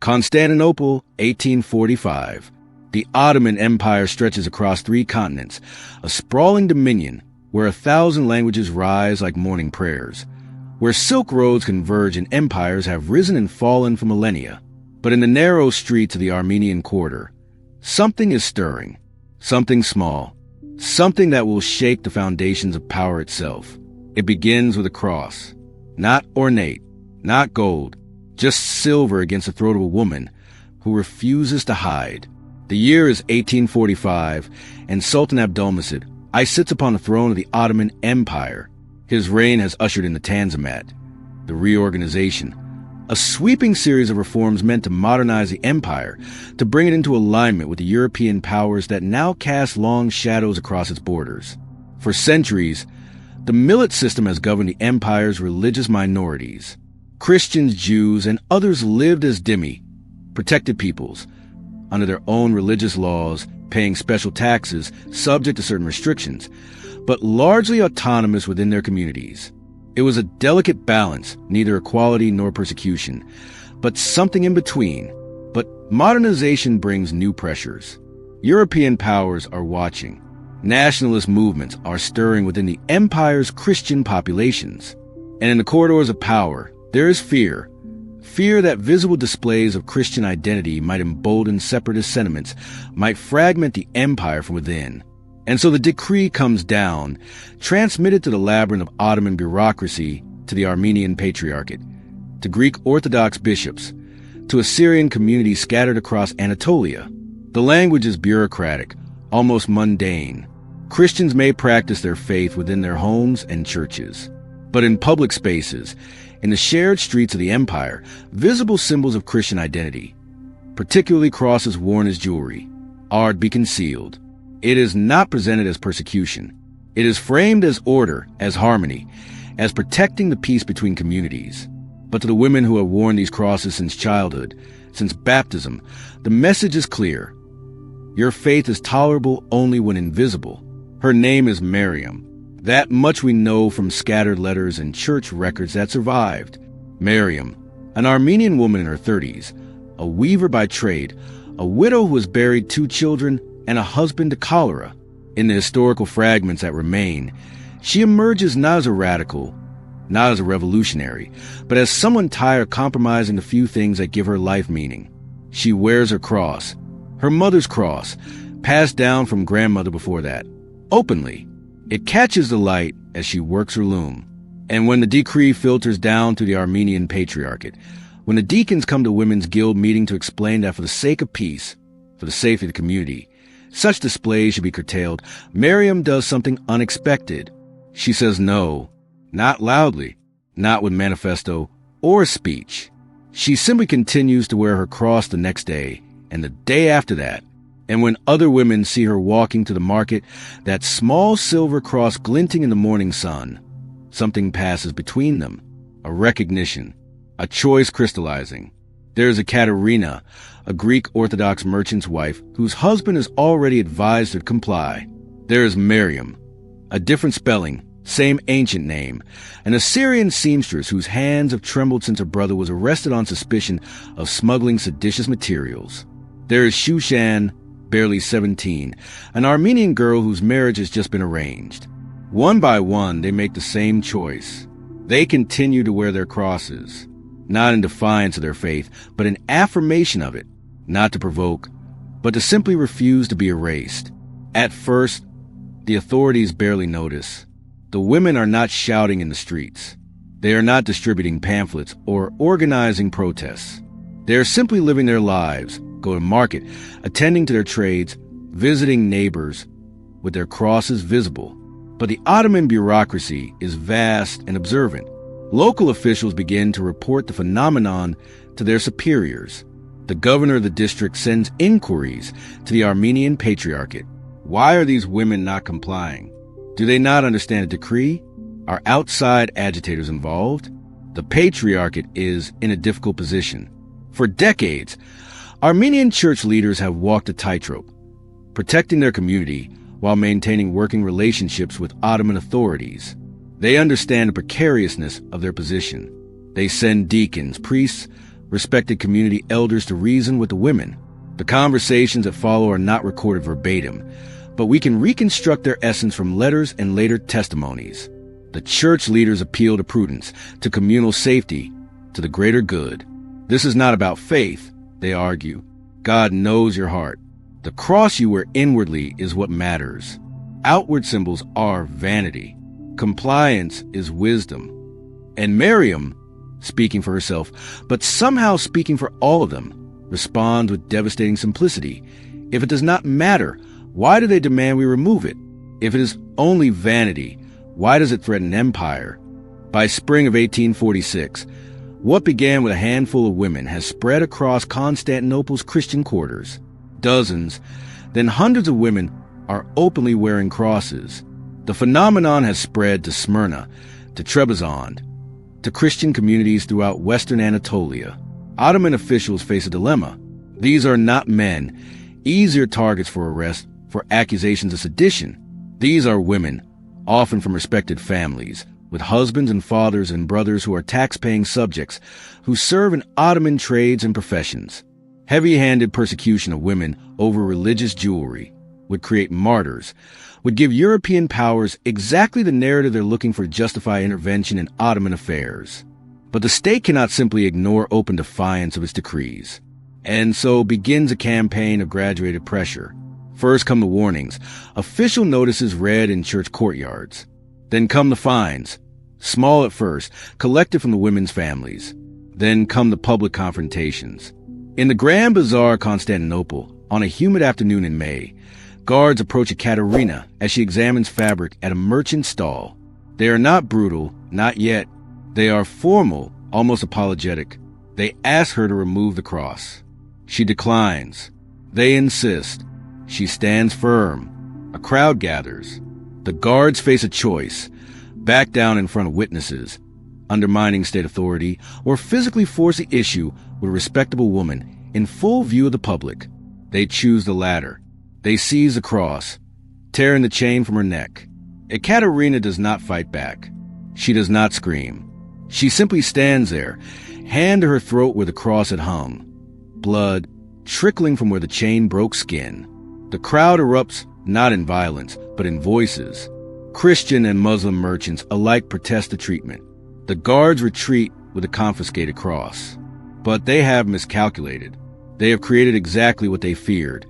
Constantinople, 1845. The Ottoman Empire stretches across 3 continents, a sprawling dominion where 1,000 languages rise like morning prayers, where silk roads converge and empires have risen and fallen for millennia. But in the narrow streets of the Armenian quarter, something is stirring, something small, something that will shake the foundations of power itself. It begins with a cross, not ornate, not gold, just silver against the throat of a woman who refuses to hide. The year is 1845, and Sultan Abdülmecid I sits upon the throne of the Ottoman Empire. His reign has ushered in the Tanzimat, the reorganization, a sweeping series of reforms meant to modernize the empire, to bring it into alignment with the European powers that now cast long shadows across its borders. For centuries, the millet system has governed the empire's religious minorities. Christians, Jews, and others lived as dhimmi, protected peoples, under their own religious laws, paying special taxes, subject to certain restrictions, but largely autonomous within their communities. It was a delicate balance, neither equality nor persecution, but something in between. But modernization brings new pressures. European powers are watching. Nationalist movements are stirring within the empire's Christian populations. And in the corridors of power, there is fear. Fear that visible displays of Christian identity might embolden separatist sentiments, might fragment the empire from within. And so the decree comes down, transmitted to the labyrinth of Ottoman bureaucracy, to the Armenian Patriarchate, to Greek Orthodox bishops, to Assyrian communities scattered across Anatolia. The language is bureaucratic, almost mundane. Christians may practice their faith within their homes and churches. But in public spaces, in the shared streets of the empire, visible symbols of Christian identity, particularly crosses worn as jewelry, are to be concealed. It is not presented as persecution. It is framed as order, as harmony, as protecting the peace between communities. But to the women who have worn these crosses since childhood, since baptism, the message is clear. Your faith is tolerable only when invisible. Her name is Miriam. That much we know from scattered letters and church records that survived. Miriam, an Armenian woman in her 30s, a weaver by trade, a widow who has buried 2 children and a husband to cholera. In the historical fragments that remain, she emerges not as a radical, not as a revolutionary, but as someone tired of compromising the few things that give her life meaning. She wears her cross, her mother's cross, passed down from grandmother before that, openly. It catches the light as she works her loom. And when the decree filters down to the Armenian Patriarchate, when the deacons come to Women's Guild meeting to explain that for the sake of peace, for the safety of the community, such displays should be curtailed, Miriam does something unexpected. She says no, not loudly, not with manifesto or speech. She simply continues to wear her cross the next day and the day after that. And when other women see her walking to the market, that small silver cross glinting in the morning sun, something passes between them, a recognition, a choice crystallizing. There is a Katerina, a Greek Orthodox merchant's wife, whose husband has already advised her to comply. There is Miriam, a different spelling, same ancient name, an Assyrian seamstress whose hands have trembled since her brother was arrested on suspicion of smuggling seditious materials. There is Shushan, barely 17, an Armenian girl whose marriage has just been arranged. One by one, they make the same choice. They continue to wear their crosses, not in defiance of their faith, but in affirmation of it, not to provoke, but to simply refuse to be erased. At first, the authorities barely notice. The women are not shouting in the streets. They are not distributing pamphlets or organizing protests. They are simply living their lives, go to market, attending to their trades, visiting neighbors, with their crosses visible. But the Ottoman bureaucracy is vast and observant. Local officials begin to report the phenomenon to their superiors. The governor of the district sends inquiries to the Armenian Patriarchate. Why are these women not complying? Do they not understand the decree? Are outside agitators involved? The Patriarchate is in a difficult position. For decades, Armenian church leaders have walked a tightrope, protecting their community while maintaining working relationships with Ottoman authorities. They understand the precariousness of their position. They send deacons, priests, respected community elders to reason with the women. The conversations that follow are not recorded verbatim, but we can reconstruct their essence from letters and later testimonies. The church leaders appeal to prudence, to communal safety, to the greater good. This is not about faith, they argue. God knows your heart. The cross you wear inwardly is what matters. Outward symbols are vanity. Compliance is wisdom. And Miriam, speaking for herself, but somehow speaking for all of them, responds with devastating simplicity. If it does not matter, why do they demand we remove it? If it is only vanity, why does it threaten empire? By spring of 1846, what began with a handful of women has spread across Constantinople's Christian quarters. Dozens, then hundreds of women are openly wearing crosses. The phenomenon has spread to Smyrna, to Trebizond, to Christian communities throughout western Anatolia. Ottoman officials face a dilemma. These are not men, easier targets for arrest for accusations of sedition. These are women, often from respected families, with husbands and fathers and brothers who are tax-paying subjects, who serve in Ottoman trades and professions. Heavy-handed persecution of women over religious jewelry would create martyrs, would give European powers exactly the narrative they're looking for to justify intervention in Ottoman affairs. But the state cannot simply ignore open defiance of its decrees. And so begins a campaign of graduated pressure. First come the warnings, official notices read in church courtyards. Then come the fines, small at first, collected from the women's families. Then come the public confrontations. In the Grand Bazaar, Constantinople, on a humid afternoon in May, guards approach Ekaterina as she examines fabric at a merchant's stall. They are not brutal, not yet. They are formal, almost apologetic. They ask her to remove the cross. She declines. They insist. She stands firm. A crowd gathers. The guards face a choice: back down in front of witnesses, undermining state authority, or physically force the issue with a respectable woman in full view of the public. They choose the latter. They seize the cross, tearing the chain from her neck. Ekaterina does not fight back. She does not scream. She simply stands there, hand to her throat where the cross had hung, blood trickling from where the chain broke skin. The crowd erupts not in violence, but in voices. Christian and Muslim merchants alike protest the treatment. The guards retreat with the confiscated cross. But they have miscalculated. They have created exactly what they feared: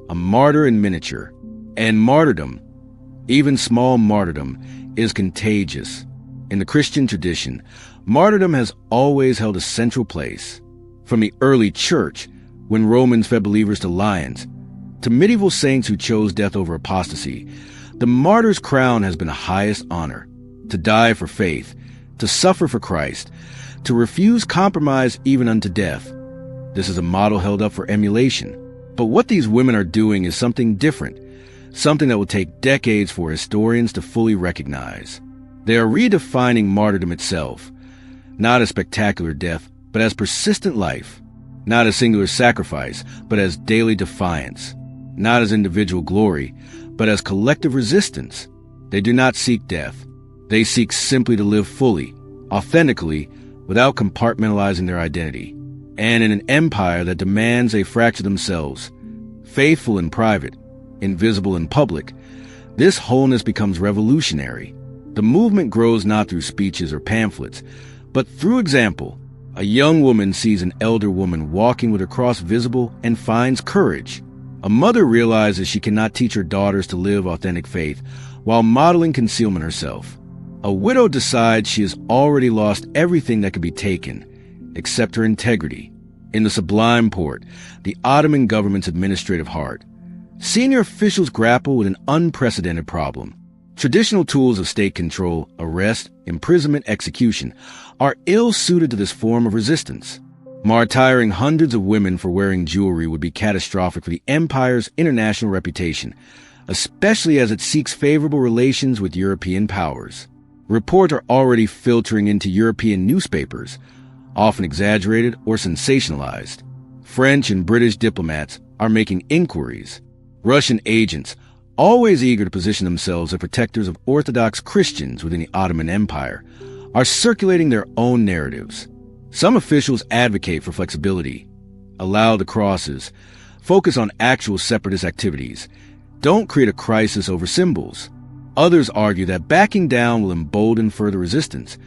a martyr in miniature. And martyrdom, even small martyrdom, is contagious. In the Christian tradition, martyrdom has always held a central place. From the early church, when Romans fed believers to lions, to medieval saints who chose death over apostasy, the martyr's crown has been the highest honor. To die for faith, to suffer for Christ, to refuse compromise even unto death. This is a model held up for emulation. But what these women are doing is something different, something that will take decades for historians to fully recognize. They are redefining martyrdom itself, not as spectacular death, but as persistent life, not as singular sacrifice, but as daily defiance, not as individual glory, but as collective resistance. They do not seek death. They seek simply to live fully, authentically, without compartmentalizing their identity. And in an empire that demands they fracture themselves, faithful in private, invisible in public, this wholeness becomes revolutionary. The movement grows not through speeches or pamphlets, but through example. A young woman sees an elder woman walking with her cross visible and finds courage. A mother realizes she cannot teach her daughters to live authentic faith while modeling concealment herself. A widow decides she has already lost everything that could be taken, except her integrity. In the Sublime Porte, the Ottoman government's administrative heart, senior officials grapple with an unprecedented problem. Traditional tools of state control, arrest, imprisonment, execution, are ill-suited to this form of resistance. Martyring hundreds of women for wearing jewelry would be catastrophic for the empire's international reputation, especially as it seeks favorable relations with European powers. Reports are already filtering into European newspapers, often exaggerated or sensationalized. French and British diplomats are making inquiries. Russian agents, always eager to position themselves as protectors of Orthodox Christians within the Ottoman Empire, are circulating their own narratives. Some officials advocate for flexibility, allow the crosses, focus on actual separatist activities, don't create a crisis over symbols. Others argue that backing down will embolden further resistance,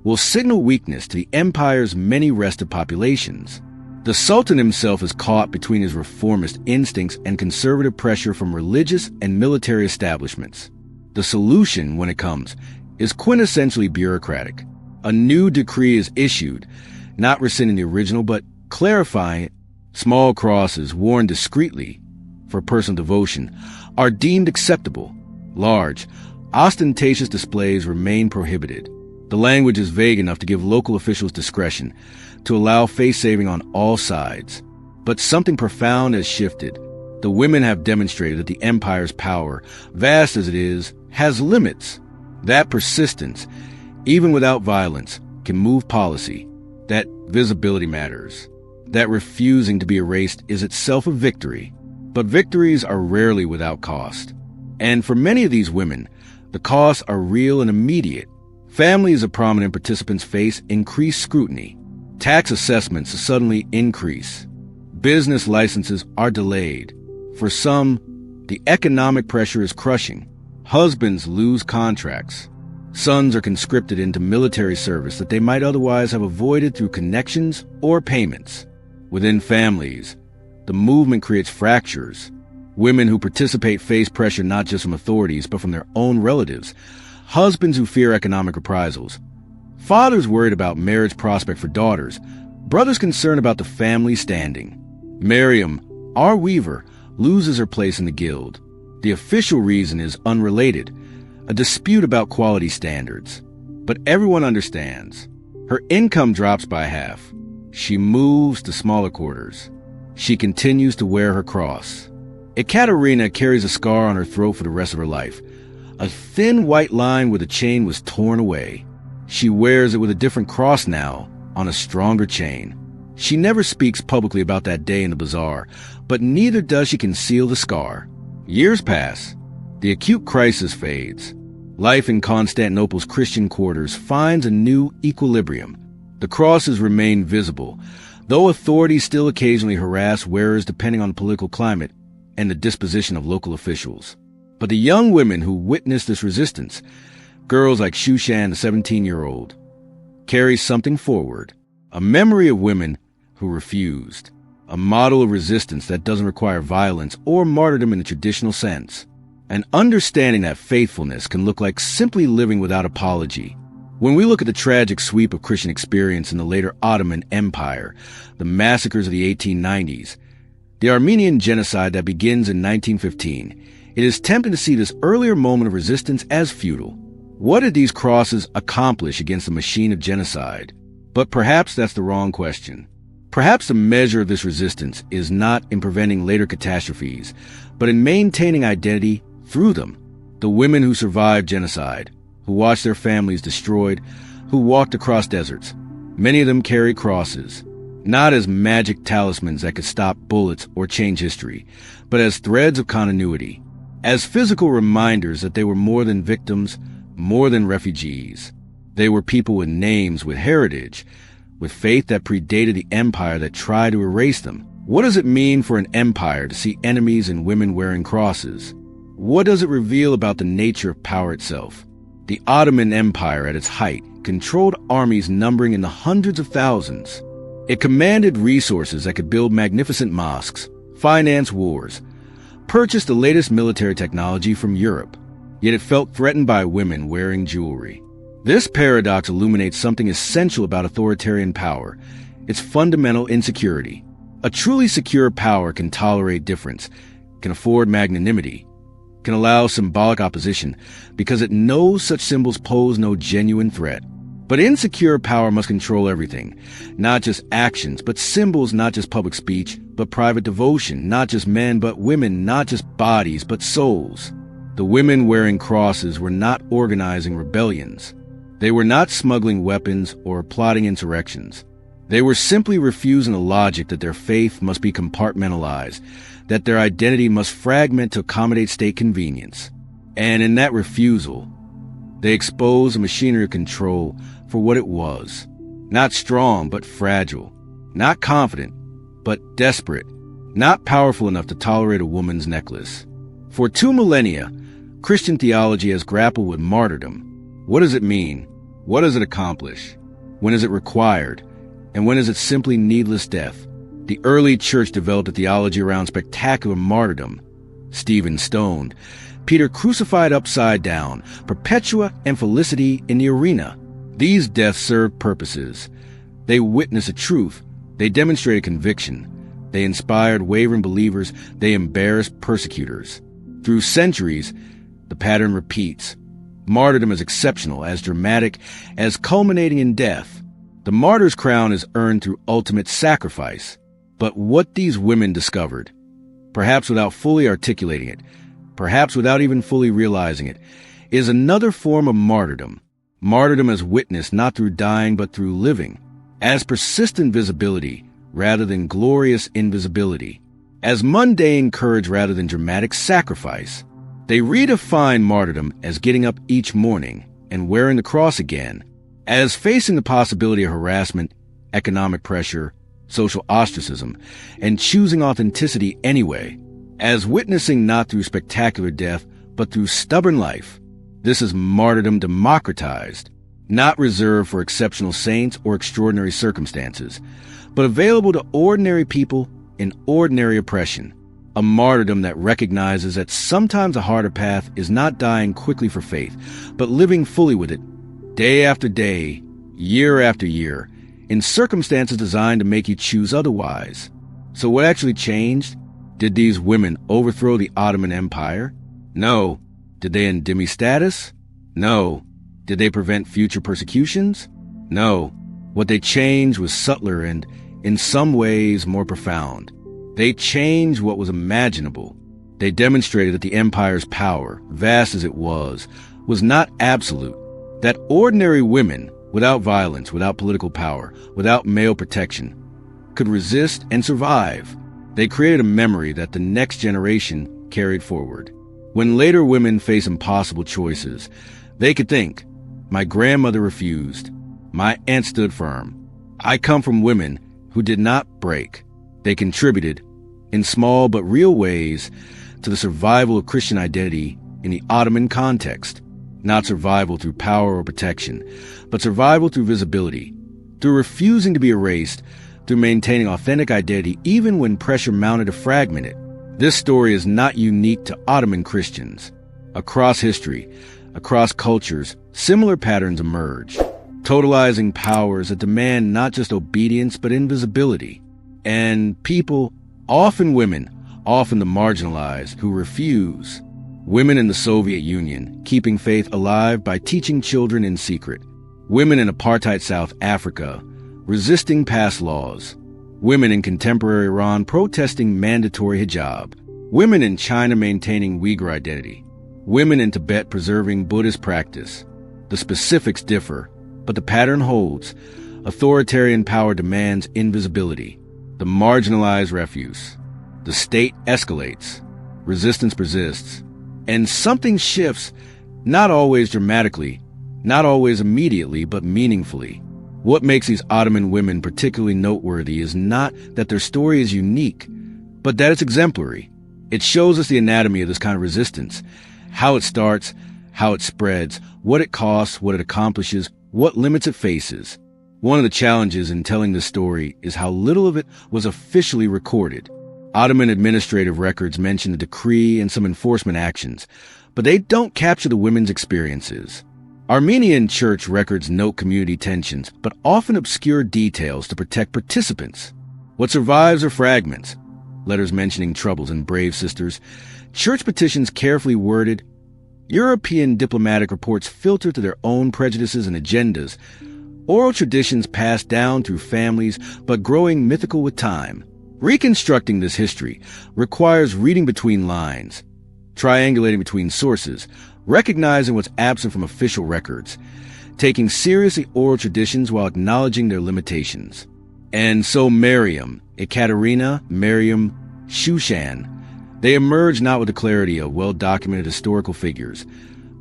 will signal weakness to the empire's many restive populations. The Sultan himself is caught between his reformist instincts and conservative pressure from religious and military establishments. The solution, when it comes, is quintessentially bureaucratic. A new decree is issued, not rescinding the original, but clarifying it. Small crosses, worn discreetly for personal devotion, are deemed acceptable. Large, ostentatious displays remain prohibited. The language is vague enough to give local officials discretion, to allow face-saving on all sides. But something profound has shifted. The women have demonstrated that the empire's power, vast as it is, has limits. That persistence, even without violence, can move policy. That visibility matters. That refusing to be erased is itself a victory. But victories are rarely without cost. And for many of these women, the costs are real and immediate. Families of prominent participants face increased scrutiny. Tax assessments suddenly increase. Business licenses are delayed. For some, the economic pressure is crushing. Husbands lose contracts. Sons are conscripted into military service that they might otherwise have avoided through connections or payments. Within families, the movement creates fractures. Women who participate face pressure not just from authorities, but from their own relatives. Husbands who fear economic reprisals. Fathers worried about marriage prospect for daughters. Brothers concerned about the family standing. Miriam, our weaver, loses her place in the guild. The official reason is unrelated, a dispute about quality standards. But everyone understands. Her income drops by half. She moves to smaller quarters. She continues to wear her cross. Ekaterina carries a scar on her throat for the rest of her life. A thin white line where the chain was torn away. She wears it with a different cross now, on a stronger chain. She never speaks publicly about that day in the bazaar, but neither does she conceal the scar. Years pass. The acute crisis fades. Life in Constantinople's Christian quarters finds a new equilibrium. The crosses remain visible, though authorities still occasionally harass wearers depending on the political climate and the disposition of local officials. But the young women who witness this resistance, girls like Shushan, the 17-year-old, carry something forward, a memory of women who refused, a model of resistance that doesn't require violence or martyrdom in the traditional sense, an understanding that faithfulness can look like simply living without apology. When we look at the tragic sweep of Christian experience in the later Ottoman Empire, the massacres of the 1890s, the Armenian genocide that begins in 1915, it is tempting to see this earlier moment of resistance as futile. What did these crosses accomplish against the machine of genocide? But perhaps that's the wrong question. Perhaps the measure of this resistance is not in preventing later catastrophes, but in maintaining identity through them. The women who survived genocide, who watched their families destroyed, who walked across deserts, many of them carry crosses, not as magic talismans that could stop bullets or change history, but as threads of continuity, as physical reminders that they were more than victims, more than refugees. They were people with names, with heritage, with faith that predated the empire that tried to erase them. What does it mean for an empire to see enemies and women wearing crosses? What does it reveal about the nature of power itself? The Ottoman Empire at its height controlled armies numbering in the hundreds of thousands. It commanded resources that could build magnificent mosques, finance wars, purchase the latest military technology from Europe. Yet it felt threatened by women wearing jewelry. This paradox illuminates something essential about authoritarian power, its fundamental insecurity. A truly secure power can tolerate difference, can afford magnanimity, can allow symbolic opposition, because it knows such symbols pose no genuine threat. But insecure power must control everything, not just actions, but symbols, not just public speech, but private devotion, not just men, but women, not just bodies, but souls. The women wearing crosses were not organizing rebellions. They were not smuggling weapons or plotting insurrections. They were simply refusing the logic that their faith must be compartmentalized, that their identity must fragment to accommodate state convenience. And in that refusal, they exposed the machinery of control for what it was, Not strong, but fragile. Not confident, but desperate. Not powerful enough to tolerate a woman's necklace. For 2 millennia, Christian theology has grappled with martyrdom. What does it mean? What does it accomplish? When is it required? And when is it simply needless death? The early church developed a theology around spectacular martyrdom. Stephen stoned, Peter crucified upside down, Perpetua and Felicity in the arena. These deaths served purposes. They witnessed a truth. They demonstrated conviction. They inspired wavering believers. They embarrassed persecutors. Through centuries, the pattern repeats. Martyrdom is exceptional, as dramatic, as culminating in death. The martyr's crown is earned through ultimate sacrifice. But what these women discovered, perhaps without fully articulating it, perhaps without even fully realizing it, is another form of martyrdom. Martyrdom as witness not through dying but through living, as persistent visibility rather than glorious invisibility, as mundane courage rather than dramatic sacrifice. They redefine martyrdom as getting up each morning and wearing the cross again, as facing the possibility of harassment, economic pressure, social ostracism, and choosing authenticity anyway, as witnessing not through spectacular death but through stubborn life. This is martyrdom democratized, not reserved for exceptional saints or extraordinary circumstances, but available to ordinary people in ordinary oppression. A martyrdom that recognizes that sometimes a harder path is not dying quickly for faith, but living fully with it, day after day, year after year, in circumstances designed to make you choose otherwise. So what actually changed? Did these women overthrow the Ottoman Empire? No. Did they endymion status? No. Did they prevent future persecutions? No. What they changed was subtler and, in some ways, more profound. They changed what was imaginable. They demonstrated that the empire's power, vast as it was not absolute. That ordinary women, without violence, without political power, without male protection, could resist and survive. They created a memory that the next generation carried forward. When later women face impossible choices, they could think, my grandmother refused. My aunt stood firm. I come from women who did not break. They contributed, in small but real ways, to the survival of Christian identity in the Ottoman context. Not survival through power or protection, but survival through visibility, through refusing to be erased, through maintaining authentic identity even when pressure mounted to fragment it. This story is not unique to Ottoman Christians. Across history, across cultures, similar patterns emerge, totalizing powers that demand not just obedience but invisibility. And people, often women, often the marginalized, who refuse. Women in the Soviet Union, keeping faith alive by teaching children in secret. Women in apartheid South Africa, resisting past laws. Women in contemporary Iran protesting mandatory hijab. Women in China maintaining Uyghur identity. Women in Tibet preserving Buddhist practice. The specifics differ, but the pattern holds. Authoritarian power demands invisibility. The marginalized refuse. The state escalates. Resistance persists. And something shifts, not always dramatically, not always immediately, but meaningfully. What makes these Ottoman women particularly noteworthy is not that their story is unique, but that it's exemplary. It shows us the anatomy of this kind of resistance, how it starts, how it spreads, what it costs, what it accomplishes, what limits it faces. One of the challenges in telling this story is how little of it was officially recorded. Ottoman administrative records mention the decree and some enforcement actions, but they don't capture the women's experiences. Armenian church records note community tensions, but often obscure details to protect participants. What survives are fragments, letters mentioning troubles and brave sisters, church petitions carefully worded, European diplomatic reports filtered to their own prejudices and agendas, oral traditions passed down through families but growing mythical with time. Reconstructing this history requires reading between lines, triangulating between sources, recognizing what's absent from official records, taking seriously oral traditions while acknowledging their limitations. And so Miriam, Ekaterina, Miriam, Shushan, they emerge not with the clarity of well-documented historical figures,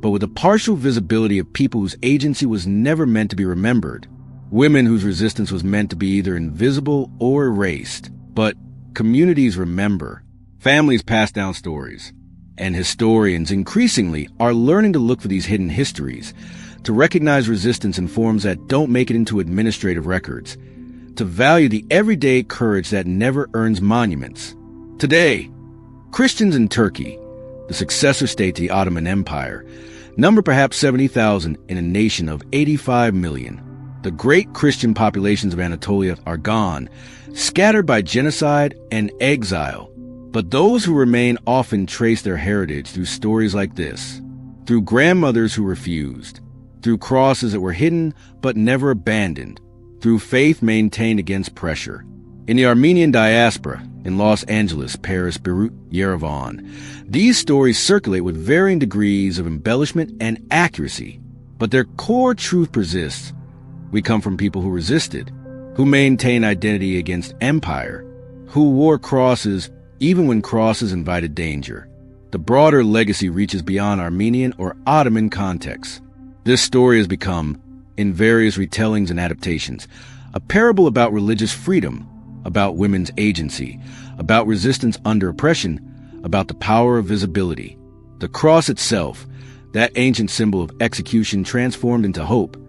but with the partial visibility of people whose agency was never meant to be remembered. Women whose resistance was meant to be either invisible or erased. But communities remember. Families pass down stories. And historians increasingly are learning to look for these hidden histories, to recognize resistance in forms that don't make it into administrative records, to value the everyday courage that never earns monuments. Today, Christians in Turkey, the successor state to the Ottoman Empire, number perhaps 70,000 in a nation of 85 million. The great Christian populations of Anatolia are gone, scattered by genocide and exile. But those who remain often trace their heritage through stories like this, through grandmothers who refused, through crosses that were hidden but never abandoned, through faith maintained against pressure. In the Armenian diaspora, in Los Angeles, Paris, Beirut, Yerevan, these stories circulate with varying degrees of embellishment and accuracy, but their core truth persists. We come from people who resisted, who maintained identity against empire, who wore crosses even when crosses invited danger. The broader legacy reaches beyond Armenian or Ottoman contexts. This story has become, in various retellings and adaptations, a parable about religious freedom, about women's agency, about resistance under oppression, about the power of visibility. The cross itself, that ancient symbol of execution transformed into hope,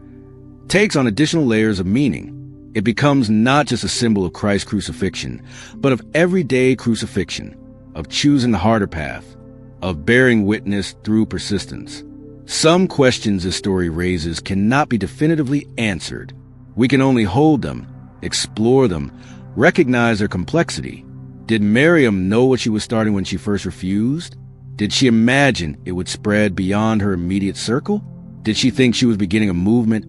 takes on additional layers of meaning. It becomes not just a symbol of Christ's crucifixion, but of everyday crucifixion, of choosing the harder path, of bearing witness through persistence. Some questions this story raises cannot be definitively answered. We can only hold them, explore them, recognize their complexity. Did Miriam know what she was starting when she first refused? Did she imagine it would spread beyond her immediate circle? Did she think she was beginning a movement,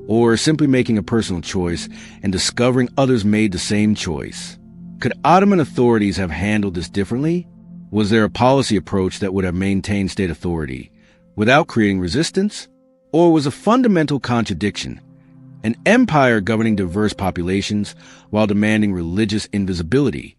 or simply making a personal choice and discovering others made the same choice? Could Ottoman authorities have handled this differently? Was there a policy approach that would have maintained state authority without creating resistance? Or was a fundamental contradiction, an empire governing diverse populations while demanding religious invisibility,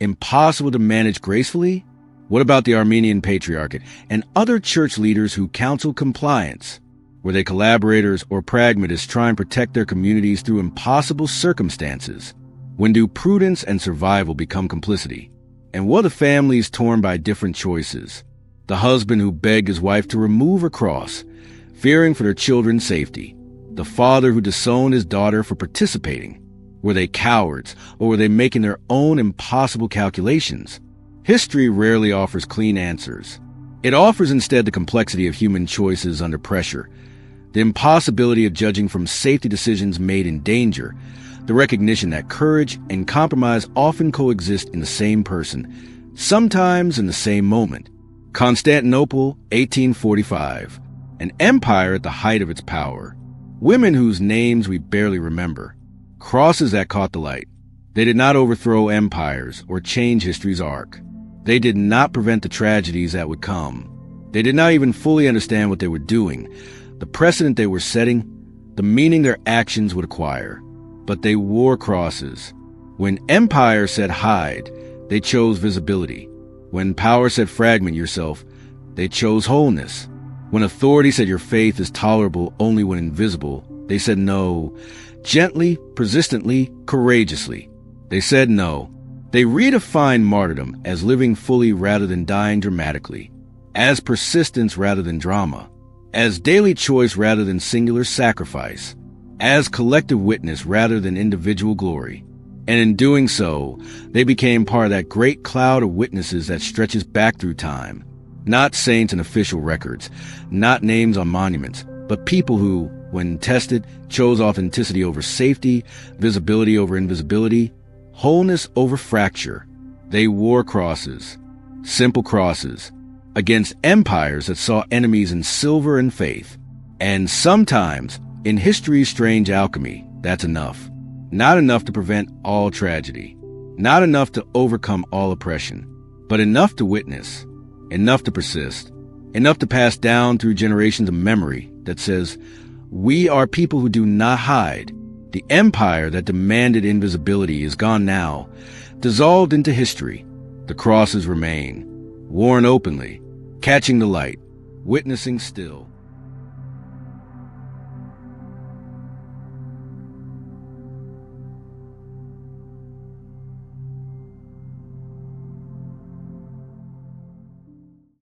impossible to manage gracefully? What about the Armenian Patriarchate and other church leaders who counseled compliance? Were they collaborators or pragmatists trying to protect their communities through impossible circumstances? When do prudence and survival become complicity? And what of families torn by different choices? The husband who begged his wife to remove her cross, fearing for their children's safety. The father who disowned his daughter for participating. Were they cowards, or were they making their own impossible calculations? History rarely offers clean answers. It offers instead the complexity of human choices under pressure, the impossibility of judging from safety decisions made in danger, the recognition that courage and compromise often coexist in the same person, sometimes in the same moment. Constantinople, 1845, an empire at the height of its power. Women whose names we barely remember. Crosses that caught the light. They did not overthrow empires or change history's arc. They did not prevent the tragedies that would come. They did not even fully understand what they were doing, the precedent they were setting, the meaning their actions would acquire. But they wore crosses. When empire said hide, they chose visibility. When power said fragment yourself, they chose wholeness. When authority said your faith is tolerable only when invisible, they said no. Gently, persistently, courageously. They said no. They redefined martyrdom as living fully rather than dying dramatically, as persistence rather than drama, as daily choice rather than singular sacrifice, as collective witness rather than individual glory. And in doing so, they became part of that great cloud of witnesses that stretches back through time. Not saints and official records, not names on monuments, but people who, when tested, chose authenticity over safety, visibility over invisibility, wholeness over fracture. They wore crosses, simple crosses, against empires that saw enemies in silver and faith. And sometimes, in history's strange alchemy, that's enough. Not enough to prevent all tragedy, not enough to overcome all oppression, but enough to witness, enough to persist, enough to pass down through generations of memory that says, we are people who do not hide. The empire that demanded invisibility is gone now, dissolved into history. The crosses remain, worn openly, catching the light, witnessing still.